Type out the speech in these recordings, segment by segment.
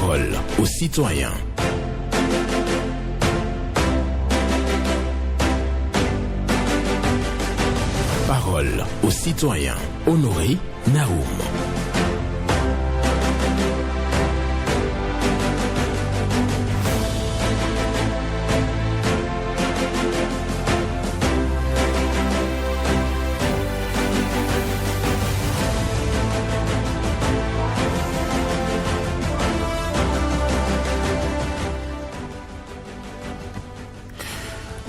Parole aux citoyens. Parole aux citoyens. Honoré Naoum.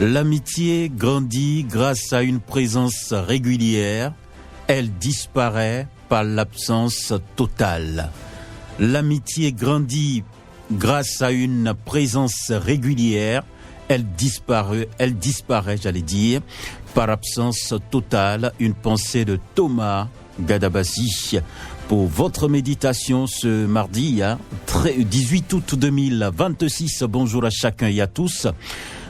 L'amitié grandit grâce à une présence régulière, elle disparaît par l'absence totale. L'amitié grandit grâce à une présence régulière, elle disparaît, par absence totale. Une pensée de Thomas Gadabasi. Pour votre méditation ce mardi, 18 août 2026, bonjour à chacun et à tous.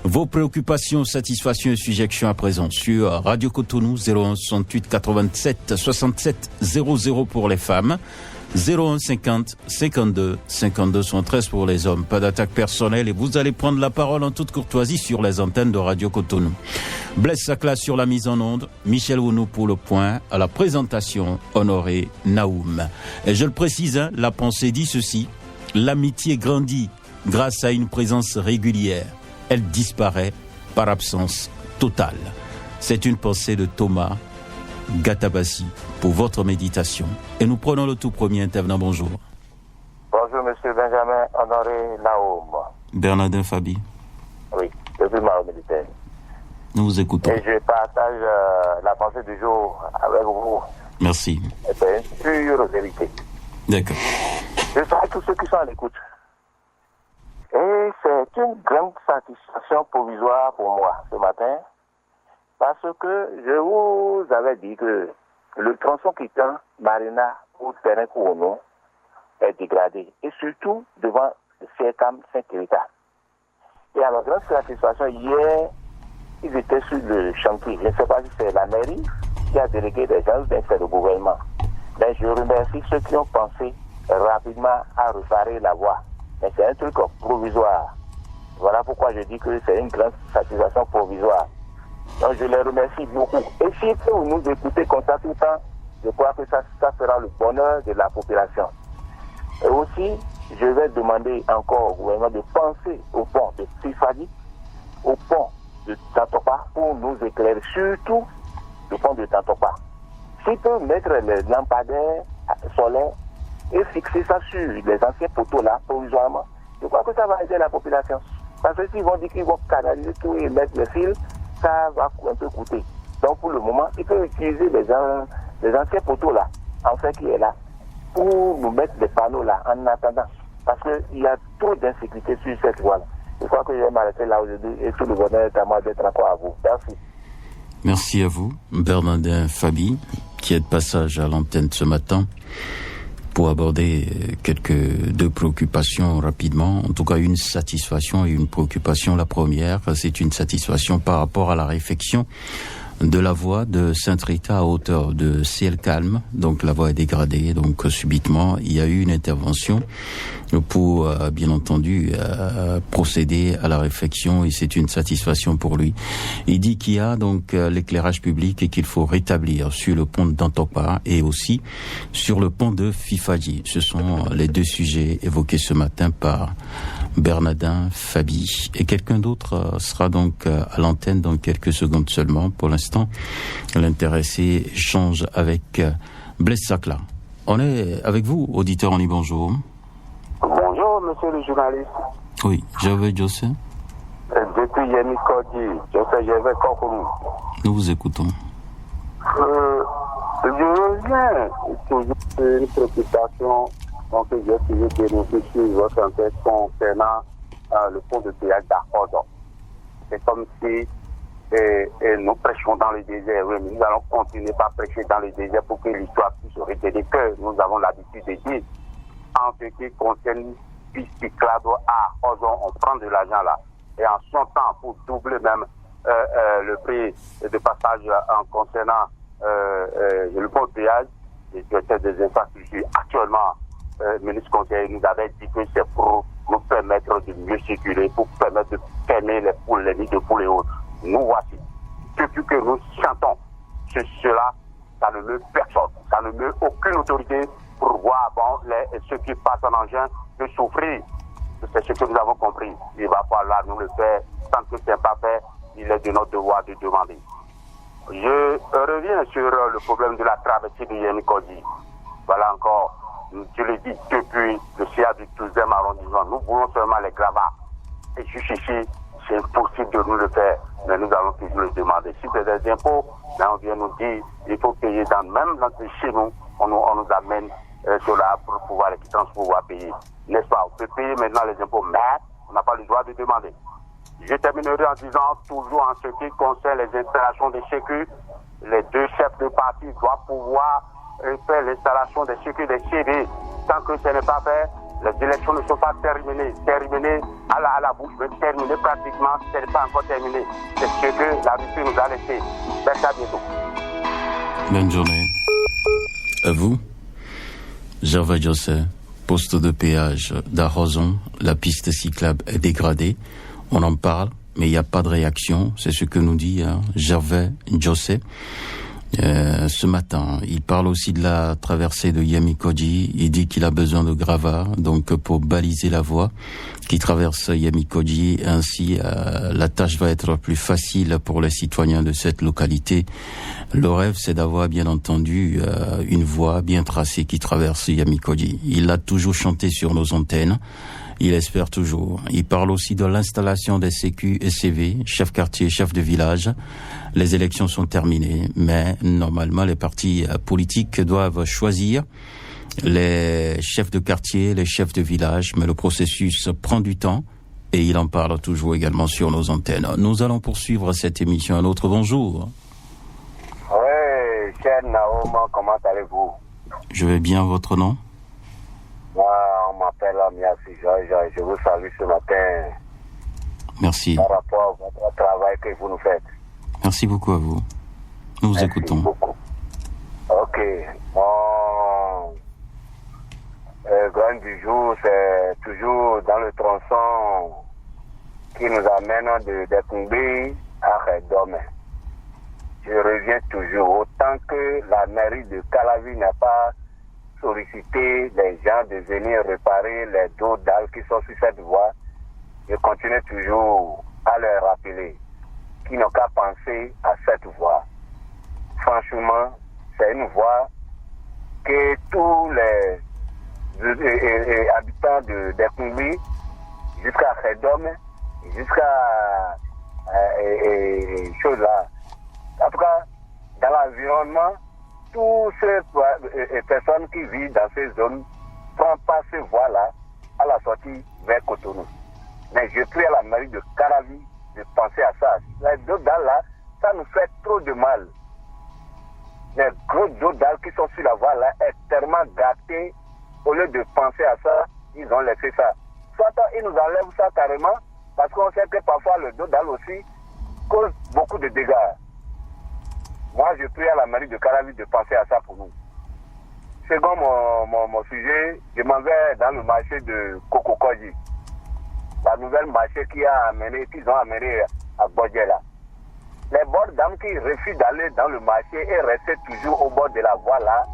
Vos préoccupations, satisfactions et suggestions à présent sur Radio Cotonou 01 68 87 67 00 pour les femmes, 01 50 52 52 73 pour les hommes. Pas d'attaque personnelle et vous allez prendre la parole en toute courtoisie sur les antennes de Radio Cotonou. Blaise Sakla sur la mise en onde, Michel Wounou pour le point, à la présentation, Honoré Naoum. Et je le précise, la pensée dit ceci: l'amitié grandit grâce à une présence régulière. Elle disparaît par absence totale. C'est une pensée de Thomas Gadabasi pour votre méditation. Et nous prenons le tout premier intervenant. Bonjour. Bonjour, monsieur Benjamin Honoré Naoum. Bernardin Fabi. Oui, depuis Maro Militaire. Nous vous écoutons. Et je partage la pensée du jour avec vous. Merci. C'est une pure vérité. D'accord. Je salue tous ceux qui sont à l'écoute. Et c'est une grande satisfaction provisoire pour moi ce matin, parce que je vous avais dit que le tronçon quittant Marina ou terrain Kouono est dégradé, et surtout devant le CECAM Saint-Hérita. Et à ma grande satisfaction, hier, ils étaient sur le chantier. Je ne sais pas si c'est la mairie qui a délégué des gens ou bien c'est le gouvernement. Mais je remercie ceux qui ont pensé rapidement à réparer la voie. Mais c'est un truc provisoire. Voilà pourquoi je dis que c'est une grande satisfaction provisoire. Donc je les remercie beaucoup. Et si vous nous écoutez comme ça tout le temps, je crois que ça fera le bonheur de la population. Et aussi, je vais demander encore au gouvernement de penser au pont de Fifadi, au pont de Tantopa pour nous éclairer, surtout le pont de Tantopa. S'il peut mettre les lampadaires solaires et fixer ça sur les anciens poteaux là, provisoirement, je crois que ça va aider la population. Parce que s'ils vont dire qu'ils vont canaliser tout et mettre les fils, ça va un peu coûter. Donc pour le moment, ils peuvent utiliser les anciens poteaux là, en fait qui est là, pour nous mettre des panneaux là, en attendant. Parce qu'il y a trop d'insécurité sur cette voie là. Je crois que je vais m'arrêter là aujourd'hui et tout le bonheur est à moi d'être encore à vous. Merci. Merci à vous, Bernardin Fabi, qui est de passage à l'antenne ce matin, pour aborder deux préoccupations rapidement. En tout cas, une satisfaction et une préoccupation. La première, c'est une satisfaction par rapport à la réfection de la voie de Saint-Rita à hauteur de Ciel Calme. Donc la voie est dégradée, donc subitement il y a eu une intervention pour bien entendu procéder à la réfection, et c'est une satisfaction pour lui. Il dit qu'il y a donc l'éclairage public et qu'il faut rétablir sur le pont de Dantopa et aussi sur le pont de Fifadi. Ce sont les deux sujets évoqués ce matin par Bernardin Fabi. Et quelqu'un d'autre sera donc à l'antenne dans quelques secondes seulement. Pour l'instant, l'intéressé échange avec Blaise Sakla. On est avec vous, auditeur, on dit bonjour. Bonjour, monsieur le journaliste. Oui, j'avais José. Depuis Yemi Kodi, j'avais Kokourou. Nous vous écoutons. Je reviens toujours sur une préoccupation donc j'ai essayé de dénoncer sur votre enquête concernant le pont de péage d'Accord. C'est comme si nous prêchions dans le désert. Oui, mais nous allons continuer par prêcher dans le désert pour que l'histoire puisse retenir que nous avons l'habitude de dire. En ce qui concerne piste cyclable à Ozon, on prend de l'argent là. Et en son temps, pour doubler même le prix de passage en concernant le pont de péage, les directeurs des infrastructures actuellement ministre conseiller nous avait dit que c'est pour nous permettre de mieux circuler, pour permettre de fermer les poules, les nids de poules et autres. Nous voici. Depuis que nous chantons cela, ça ne meut personne, ça ne meut aucune autorité pour voir ceux qui passent en engin de souffrir. C'est ce que nous avons compris. Il va falloir nous le faire. Tant que ce n'est pas fait, il est de notre devoir de demander. Je reviens sur le problème de la traversée de Yémi-Kodji. Voilà encore, je le dis, depuis le CA du 12e arrondissement, nous voulons seulement les gravats. Et juste ici, c'est impossible de nous le faire, mais nous allons toujours le demander. Si c'est des impôts, là on vient nous dire, il faut payer même chez nous, on nous amène cela pour pouvoir les quittances pour pouvoir payer. N'est-ce pas? On peut payer maintenant les impôts, mais on n'a pas le droit de demander. Je terminerai en disant, toujours en ce qui concerne les installations des sécu, les deux chefs de parti doivent pouvoir faire l'installation des sécu des CV. Tant que ce n'est pas fait, les élections ne sont pas terminées à la bouche, mais terminées pratiquement, ce n'est pas encore terminé. C'est ce que la Russie nous a laissé. Merci, à bientôt. Bonne journée. À vous. Gervais Josset, poste de péage d'Arrozon, la piste cyclable est dégradée. On en parle, mais il n'y a pas de réaction. C'est ce que nous dit Gervais Josset. Ce matin, il parle aussi de la traversée de Yémi-Kodji. Il dit qu'il a besoin de gravats, donc pour baliser la voie qui traverse Yémi-Kodji. Ainsi, la tâche va être plus facile pour les citoyens de cette localité. Le rêve, c'est d'avoir bien entendu une voie bien tracée qui traverse Yémi-Kodji. Il l'a toujours chanté sur nos antennes. Il espère toujours. Il parle aussi de l'installation des CQ et CV, chef quartier, chef de village. Les élections sont terminées, mais normalement les partis politiques doivent choisir les chefs de quartier, les chefs de village, mais le processus prend du temps et il en parle toujours également sur nos antennes. Nous allons poursuivre cette émission. Un autre bonjour. Oui, cher Naoum, comment allez-vous? Je vais bien, votre nom? Moi, on m'appelle Amiasi Georges, je vous salue ce matin. Merci. Par rapport à votre travail que vous nous faites. Merci beaucoup à vous. Nous vous écoutons. Beaucoup. Ok. Mon grand du jour, c'est toujours dans le tronçon qui nous amène de Dekoumbi à Redome. Je reviens toujours. Autant que la mairie de Calavi n'a pas sollicité les gens de venir réparer les dos dalles qui sont sur cette voie, je continue toujours à leur rappeler qu'ils n'ont qu'à penser à cette voie. Franchement, c'est une voie que tous les habitants de Dekoumbi, jusqu'à Redome, jusqu'à choses là, en tout cas, dans l'environnement, toutes ces personnes qui vivent dans ces zones prennent pas ces voies-là à la sortie vers Cotonou. Mais je prie à la mairie de Caravi de penser à ça. Les dos dalles là, ça nous fait trop de mal. Les gros dos dalles qui sont sur la voie là est tellement gâtés. Au lieu de penser à ça, ils ont laissé ça. Soit ils nous enlèvent ça carrément, parce qu'on sait que parfois le dos dalle aussi cause beaucoup de dégâts. Moi, je prie à la mairie de Caravi de penser à ça pour nous. Second mon sujet, je m'en vais dans le marché de Kokokodji. La nouvelle marché qu'ils ont amené à Bodjela. Les bords dames qui refusent d'aller dans le marché et rester toujours au bord de la voie là,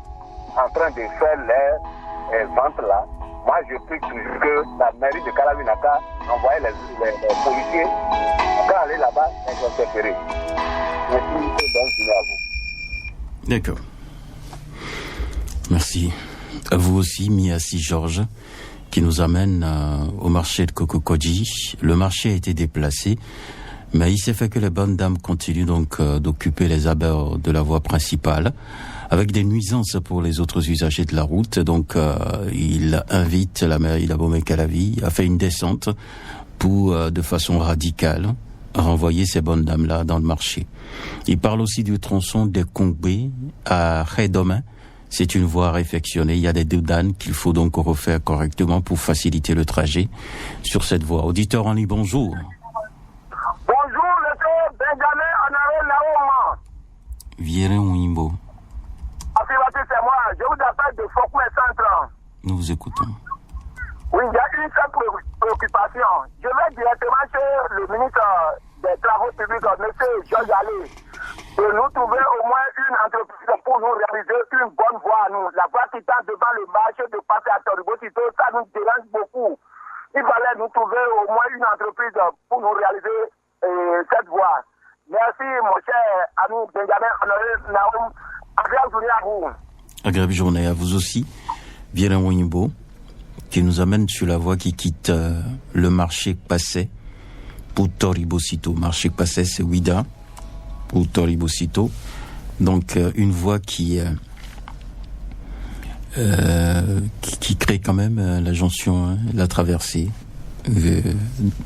en train de faire les ventes là. Moi, je prie toujours que la mairie de Caravi n'a qu'à envoyer les policiers pour aller là-bas et interférer. Merci, bonne journée à vous. D'accord. Merci. À vous aussi, Miasi Georges, qui nous amène au marché de Kokokodji. Le marché a été déplacé, mais il s'est fait que les bonnes dames continuent donc d'occuper les abords de la voie principale, avec des nuisances pour les autres usagers de la route. Donc, il invite la mairie d'Abomey-Calavi à faire une descente pour, de façon radicale, renvoyer ces bonnes dames-là dans le marché. Il parle aussi du tronçon de Kongbe à Redome. C'est une voie réfectionnée. Il y a des doudanes qu'il faut donc refaire correctement pour faciliter le trajet sur cette voie. Auditeur en ligne, bonjour. Bonjour, monsieur Benjamin Honoré Naouma. Viren Wimbo. Affirmatif, c'est moi. Je vous appelle de Fokoué Centre. Nous vous écoutons. Oui, il y a une seule préoccupation. Je vais directement chez le ministre des Travaux publics, M. Georges Allé, de nous trouver au moins une entreprise pour nous réaliser une bonne voie à nous. La voie qui tend devant le marché de Passé à Toribosito, ça nous dérange beaucoup. Il fallait nous trouver au moins une entreprise pour nous réaliser cette voie. Merci, mon cher Anou Benjamin Honoré Naoum. Agréable journée à vous. Agréable journée à vous aussi. Viens Wimbo, qui nous amène sur la voie qui quitte le marché Passé pour Toribosito. Marché Passé, c'est Ouida pour Toribosito. Donc, une voie qui crée quand même la jonction, la traversée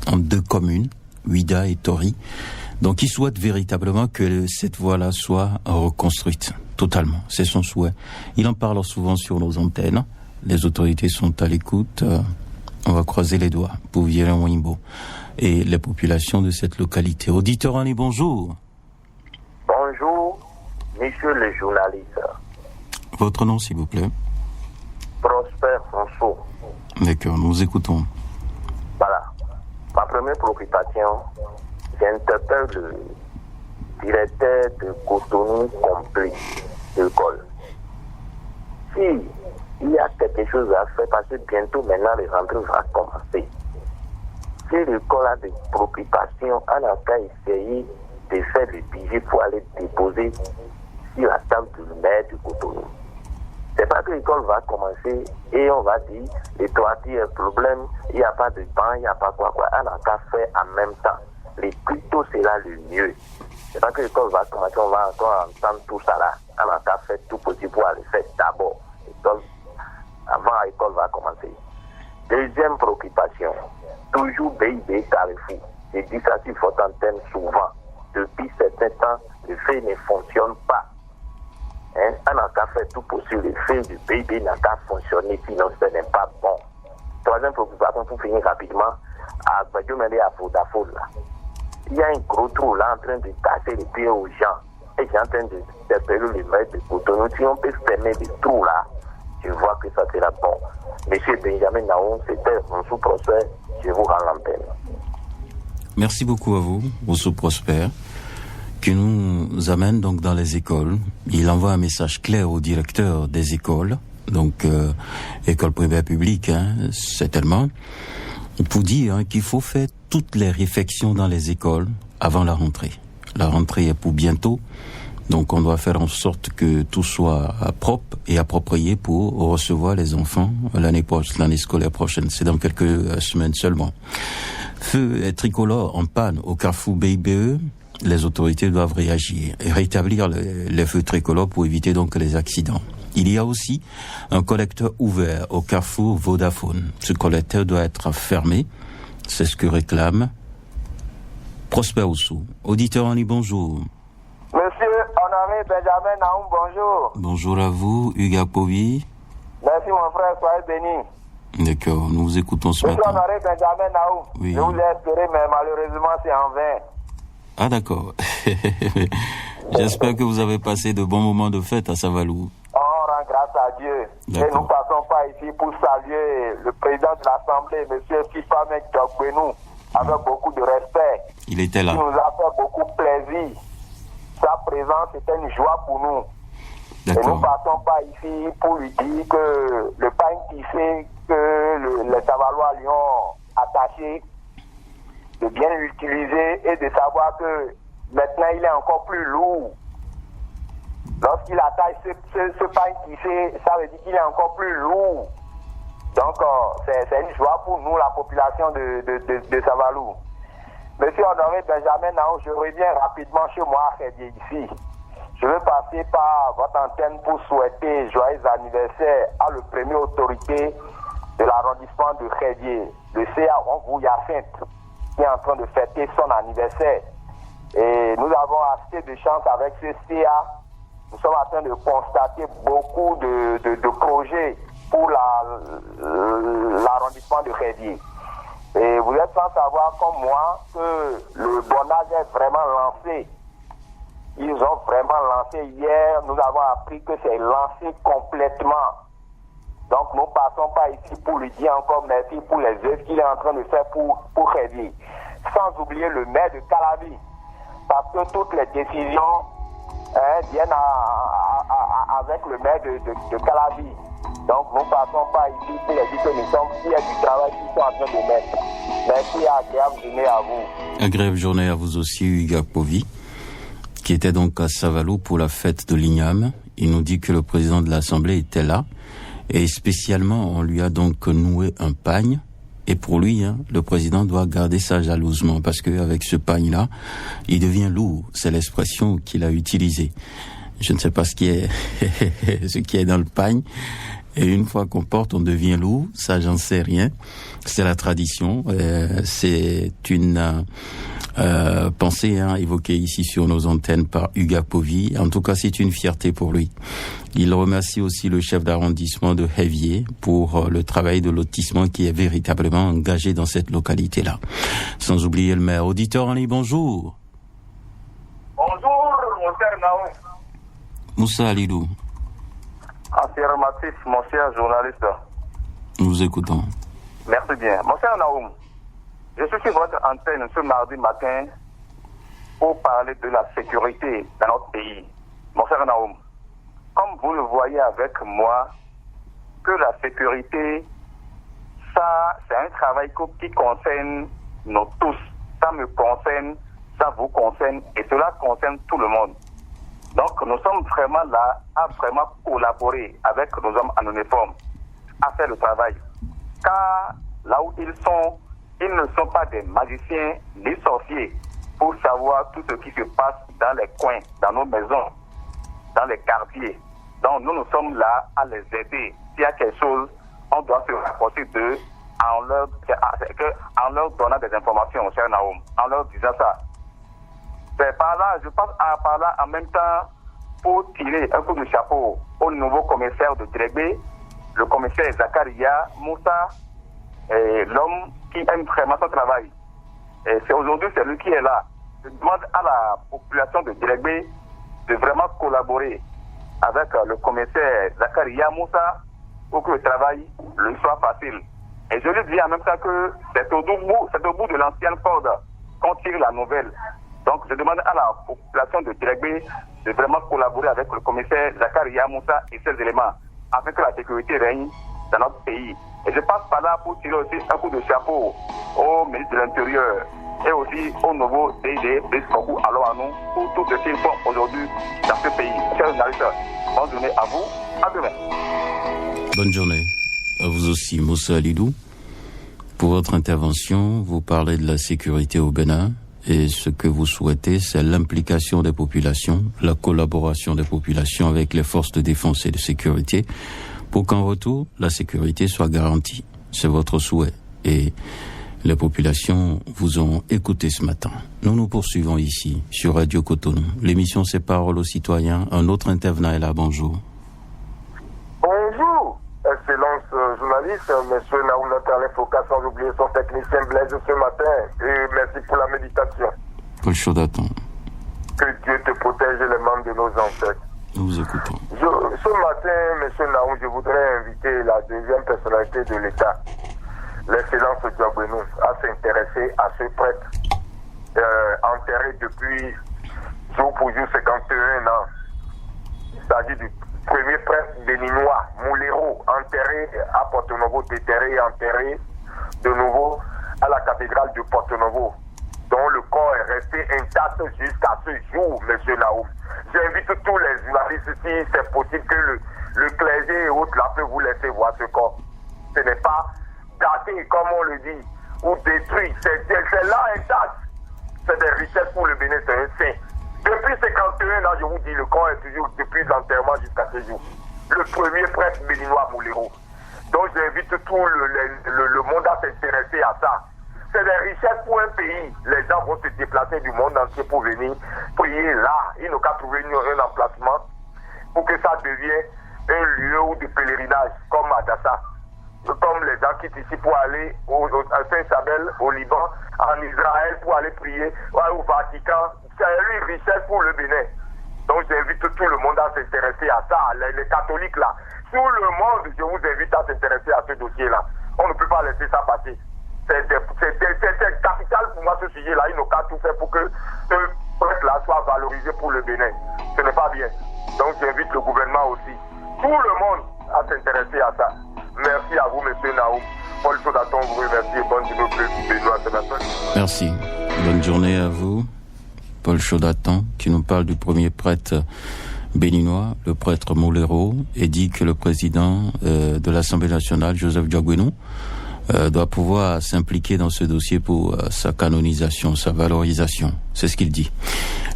en deux communes, Ouida et Tori. Donc, il souhaite véritablement que cette voie-là soit reconstruite totalement. C'est son souhait. Il en parle souvent sur nos antennes. Les autorités sont à l'écoute. On va croiser les doigts pour Viren Wimbo et les populations de cette localité. Auditeur Annie, bonjour. Bonjour, monsieur le journaliste. Votre nom, s'il vous plaît? Prosper François. D'accord, nous vous écoutons. Voilà. Ma première préoccupation, j'interpelle le directeur de Cotonou complet de l'école. Si il y a quelque chose à faire, parce que bientôt maintenant les rentrées va commencer. Si l'école a des préoccupations, on a qu'à essayer de faire le budget pour aller déposer sur la table du maire de Cotonou. C'est pas que l'école va commencer et on va dire les toitures, problème, il n'y a pas de banc, il n'y a pas quoi. On a qu'à faire en même temps. Le plus tôt sera le mieux. C'est pas que l'école va commencer, on va encore entendre tout ça là. On a qu'à faire tout possible pour aller faire d'abord. Avant l'école va commencer. Deuxième préoccupation, toujours BIB Carrefour. J'ai dit ça sur votre antenne souvent. Depuis certains temps, le fait ne fonctionne pas. On n'a qu'à faire tout possible. Le fait du BIB n'a qu'à fonctionner, sinon ce n'est pas bon. Troisième préoccupation, pour finir rapidement, à Badjomele à Vodafone là. Il y a un gros trou là en train de casser les pieds aux gens. Et j'ai en train d'appeler le maître de Cotonou. Si on peut fermer les trous là, je vois que ça sera bon. Monsieur Benjamin Naoum, c'était mon sous-prosper. Je vous rends l'antenne. Merci beaucoup à vous, Rousseau Prosper, qui nous amène donc dans les écoles. Il envoie un message clair au directeur des écoles, donc école primaire publique, certainement, pour dire qu'il faut faire toutes les réfections dans les écoles avant la rentrée. La rentrée est pour bientôt. Donc on doit faire en sorte que tout soit propre et approprié pour recevoir les enfants l'année scolaire prochaine. C'est dans quelques semaines seulement. Feu tricolore en panne au carrefour BIBE. Les autorités doivent réagir et rétablir les feux tricolores pour éviter donc les accidents. Il y a aussi un collecteur ouvert au carrefour Vodafone. Ce collecteur doit être fermé. C'est ce que réclame Prosper Oussou. Auditeur Annie, bonjour. Monsieur Honoré Benjamin Naoum, bonjour. Bonjour à vous, Hugues Povi. Merci mon frère, soyez béni. D'accord, nous vous écoutons ce matin. Monsieur Honoré Benjamin Naoum, oui. Je vous ai espéré, mais malheureusement c'est en vain. Ah d'accord. J'espère que vous avez passé de bons moments de fête à Savalou. On rend grâce à Dieu. D'accord. Et nous passons pas ici pour saluer le président de l'Assemblée, M. Fipamek Djokbenou, avec beaucoup de respect. Il était là. Il nous a fait beaucoup plaisir. Sa présence était une joie pour nous. D'accord. Et nous ne passons pas ici pour lui dire que le pain qui fait que les Savalois lui ont attaché, de bien l'utiliser et de savoir que maintenant il est encore plus lourd. Lorsqu'il attache ce pain qui fait, ça veut dire qu'il est encore plus lourd. Donc c'est une joie pour nous, la population de Savalou. Monsieur Honoré Benjamin Naoum, je reviens rapidement chez moi à Khédié ici. Je veux passer par votre antenne pour souhaiter joyeux anniversaire à le premier autorité de l'arrondissement de Khédié, le CA Ronvou Yacinthe, qui est en train de fêter son anniversaire. Et nous avons assez de chance avec ce CA. Nous sommes en train de constater beaucoup de projets pour l'arrondissement de Khédié. Et vous êtes sans savoir comme moi que le bonnage est vraiment lancé. Ils ont vraiment lancé hier. Nous avons appris que c'est lancé complètement. Donc nous ne passons pas ici pour lui dire encore merci pour les gestes qu'il est en train de faire pour Khedi. Sans oublier le maire de Calavi. Parce que toutes les décisions viennent avec le maire de Calavi. Donc nous ne passons pas ici pour les dire que nous sommes fiers du travail qu'ils sont en train de mettre. Merci, agréable journée à vous. Agréable journée à vous aussi, Hugues Povy, qui était donc à Savalou pour la fête de l'Igname. Il nous dit que le président de l'Assemblée était là. Et spécialement, on lui a donc noué un pagne. Et pour lui, le président doit garder ça jalousement parce qu'avec ce pagne-là, il devient lourd. C'est l'expression qu'il a utilisée. Je ne sais pas ce qui est dans le pagne. Et une fois qu'on porte, on devient lourd. Ça, j'en sais rien. C'est la tradition. C'est une pensée évoquée ici sur nos antennes par Hugues Povy. En tout cas, c'est une fierté pour lui. Il remercie aussi le chef d'arrondissement de Hévier pour le travail de lotissement qui est véritablement engagé dans cette localité-là. Sans oublier le maire. Auditeur en ligne, bonjour. Bonjour, mon cher Naoum. Moussa Alidou. Affirmatif, mon cher journaliste. Nous vous écoutons. Merci bien. Mon cher Naoum, je suis sur votre antenne ce mardi matin pour parler de la sécurité dans notre pays. Mon cher Naoum, comme vous le voyez avec moi, que la sécurité, ça, c'est un travail qui concerne nous tous. Ça me concerne, ça vous concerne, et cela concerne tout le monde. Donc, nous sommes vraiment là à vraiment collaborer avec nos hommes en uniforme, à faire le travail. Car là où ils ne sont pas des magiciens ni sorciers pour savoir tout ce qui se passe dans les coins, dans nos maisons, dans les quartiers. Donc, nous sommes là à les aider. S'il y a quelque chose, on doit se rapprocher d'eux en leur donnant des informations, mon cher Naoum, en leur disant ça. C'est par là, je passe par là en même temps pour tirer un coup de chapeau au nouveau commissaire de Drégbé, le commissaire Zakaria Moussa, l'homme qui aime vraiment son travail. Et aujourd'hui, c'est lui qui est là. Je demande à la population de Drégbé de vraiment collaborer avec le commissaire Zakaria Moussa pour que le travail lui soit facile. Et je lui dis en même temps que c'est au bout de l'ancienne corde qu'on tire la nouvelle. Donc, je demande à la population de Drégbé de vraiment collaborer avec le commissaire Zakaria Moussa et ses éléments afin que la sécurité règne dans notre pays. Et je passe par là pour tirer aussi un coup de chapeau au ministre de l'Intérieur et aussi au nouveau DG Brice Kokou Alohanou pour tout ce qu'ils font aujourd'hui dans ce pays. Chers journalistes, bonne journée à vous. À demain. Bonne journée. À vous aussi, Moussa Alidou. Pour votre intervention, vous parlez de la sécurité au Bénin. Et ce que vous souhaitez, c'est l'implication des populations, la collaboration des populations avec les forces de défense et de sécurité pour qu'en retour, la sécurité soit garantie. C'est votre souhait. Et les populations vous ont écouté ce matin. Nous poursuivons ici, sur Radio Cotonou. L'émission C'est Parole aux citoyens. Un autre intervenant est là. Bonjour. Bonjour, excellence journaliste, monsieur Naoum Nathalie Foucault, sans oublier son technicien Blaise ce matin. Et merci pour la méditation. Paul Chaudaton. Que Dieu te protège les membres de nos ancêtres. Nous vous écoutons. Ce matin, monsieur Naoum, je voudrais inviter la deuxième personnalité de l'État, l'excellence Diabenou, à s'intéresser à ce prêtre enterré depuis jour pour jour 51 ans. Il s'agit du premier prêtre béninois, Moulero, enterré à Porto Novo, déterré et enterré de nouveau à la cathédrale de Porto Novo, dont le corps est resté intact jusqu'à ce jour, monsieur Naoum. J'invite tous les journalistes, si c'est possible, que le clergé et autres là peut vous laisser voir ce corps. Ce n'est pas daté, comme on le dit, ou détruit. C'est là intact. C'est des richesses pour le Bénin, c'est un saint. Depuis 51 ans, je vous dis, le corps est toujours depuis l'enterrement jusqu'à ce jour. Le premier prêtre béninois Moulero. Donc j'invite tout le monde à s'intéresser à ça. C'est des richesses pour un pays. Les gens vont se déplacer du monde entier pour venir prier là. Ils n'ont qu'à trouver un emplacement pour que ça devienne un lieu de pèlerinage, comme Adassa. Comme les gens quittent ici pour aller à Saint-Sabel, au Liban, en Israël, pour aller prier, au Vatican. C'est une richesse pour le Bénin. Donc j'invite tout le monde à s'intéresser à ça. Les catholiques là, Tout le monde, je vous invite à s'intéresser à ce dossier-là. On ne peut pas laisser ça passer. C'est capital pour moi ce sujet-là. Ils n'ont qu'à tout faire pour que ce prêtre-là soit valorisé pour le Bénin. Ce n'est pas bien. Donc j'invite le gouvernement aussi, tout le monde, à s'intéresser à ça. Merci à vous, M. Naoum. Paul Chaudaton vous remercie et bonne journée Benoît Sénateur. Merci. Bonne journée à vous. Paul Chaudaton, qui nous parle du premier prêtre béninois, le prêtre Molero, et dit que le président de l'Assemblée nationale, Joseph Diogbenou, doit pouvoir s'impliquer dans ce dossier pour sa canonisation, sa valorisation. C'est ce qu'il dit.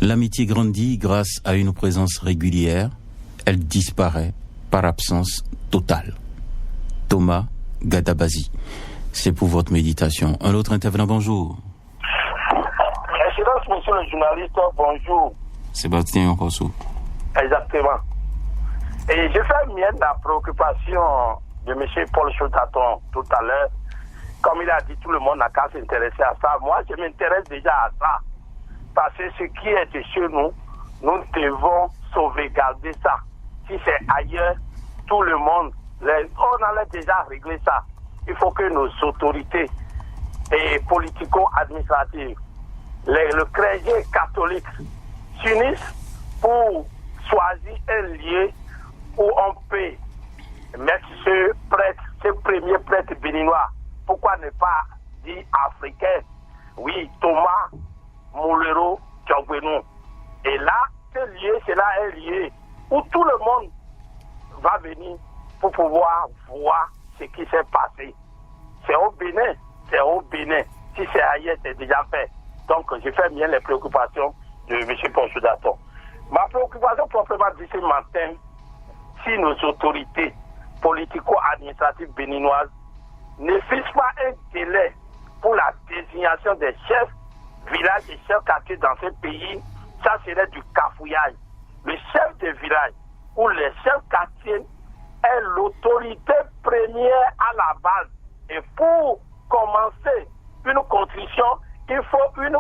L'amitié grandit grâce à une présence régulière. Elle disparaît par absence totale. Thomas Gadabazi. C'est pour votre méditation. Un autre intervenant, bonjour. Excellence, monsieur le journaliste, bonjour. Sébastien Rousseau. Exactement. Et je fais mienne la préoccupation de M. Paul Chaudaton tout à l'heure. Comme il a dit, tout le monde n'a qu'à s'intéresser à ça. Moi, je m'intéresse déjà à ça. Parce que ce qui est chez nous, nous devons sauvegarder ça. Si c'est ailleurs, tout le monde, on allait déjà régler ça. Il faut que nos autorités et politico-administratives, le clergé catholique, s'unissent pour choisir un lieu où on peut mettre ce prêtre, ce premier prêtre béninois. Pourquoi ne pas dire africain? Oui, Thomas Molero Diogbenou. Et là, ce lieu, c'est là un lieu où tout le monde va venir pour pouvoir voir ce qui s'est passé. C'est au Bénin, c'est au Bénin. Si c'est ailleurs, c'est déjà fait. Donc, je fais bien les préoccupations de M. Paul Chaudaton. Ma préoccupation proprement dit ce matin, si nos autorités politico-administratives béninoises ne fixent pas un délai pour la désignation des chefs villages et chefs quartiers dans ce pays, ça serait du cafouillage. Le chef de village ou les chefs quartiers est l'autorité première à la base. Et pour commencer une construction, il faut une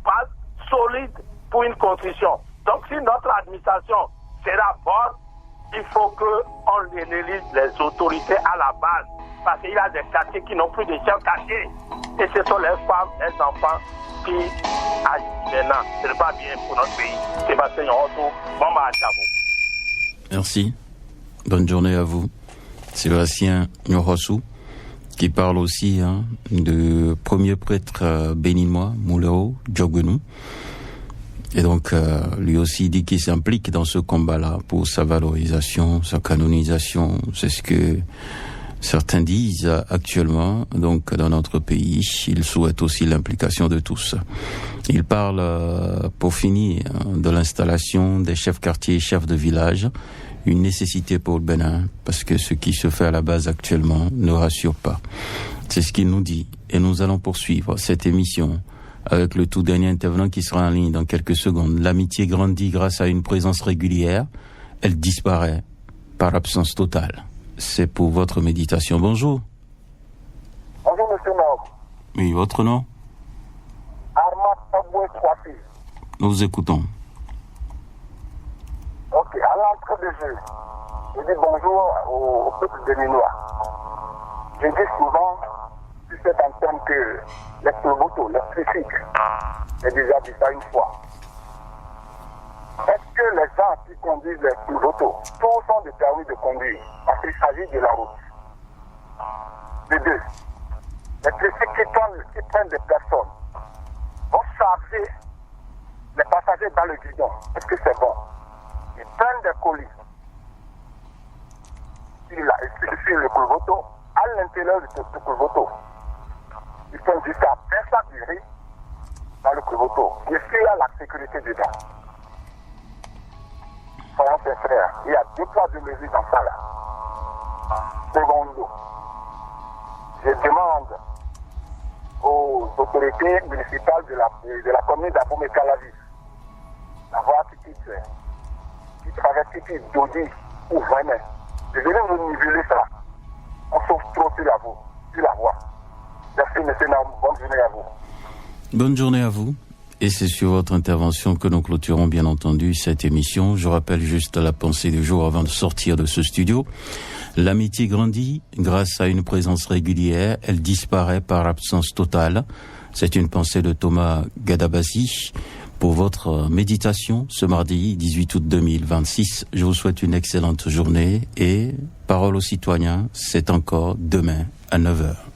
base solide pour une construction. Donc si notre administration sera bonne, il faut qu'on élise les autorités à la base. Parce qu'il y a des quartiers qui n'ont plus de chefs quartiers. Et ce sont les femmes, les enfants qui agissent maintenant. Ce n'est pas bien pour notre pays. Sébastien Rosso, bon match à vous. Merci. Bonne journée à vous. Sébastien Rosso, qui parle aussi de premier prêtre béninois, Molero Diogbenou. Et donc, lui aussi dit qu'il s'implique dans ce combat-là pour sa valorisation, sa canonisation. C'est ce que certains disent actuellement. Donc, dans notre pays, il souhaite aussi l'implication de tous. Il parle, pour finir, de l'installation des chefs quartiers et chefs de village. Une nécessité pour le Bénin, parce que ce qui se fait à la base actuellement ne rassure pas. C'est ce qu'il nous dit. Et nous allons poursuivre cette émission avec le tout dernier intervenant qui sera en ligne dans quelques secondes. L'amitié grandit grâce à une présence régulière. Elle disparaît par absence totale. C'est pour votre méditation. Bonjour. Bonjour, monsieur Naoum. Oui, votre nom? Armand Taboué Kouafi. Nous vous écoutons. Ok, à l'entrée de jeu, je dis bonjour au peuple béninois. Je dis souvent sur cette antenne que les Sloboto, les psychiques, j'ai déjà dit ça une fois. Est-ce que les gens qui conduisent les Sloboto, tous sont des permis de conduire, parce qu'il s'agit de la route. De deux, les psychiques qui prennent des personnes vont charger les passagers dans le guidon. Est-ce que c'est bon? Ils prennent des colis sur le Kulvoto, à l'intérieur de ce Kulvoto. Ils font jusqu'à 20 sacs de riz dans le Kulvoto. Et s'il y a la sécurité dedans, soyons sincères, il y a 2 poids 2 mesures dans ça là. Secondo, je demande aux autorités municipales de la commune d'Abomey-Calavis, la voie qui traverse ici d'Audi ou vraiment, de venir nous niveler ça. On sauve trop sur la voie. Merci, monsieur Naoum. Bonne journée à vous. Bonne journée à vous. Et c'est sur votre intervention que nous clôturons bien entendu cette émission. Je rappelle juste la pensée du jour avant de sortir de ce studio. L'amitié grandit grâce à une présence régulière. Elle disparaît par absence totale. C'est une pensée de Thomas Gadabasi. Pour votre méditation ce mardi 18 août 2026, je vous souhaite une excellente journée et parole aux citoyens, c'est encore demain à 9h.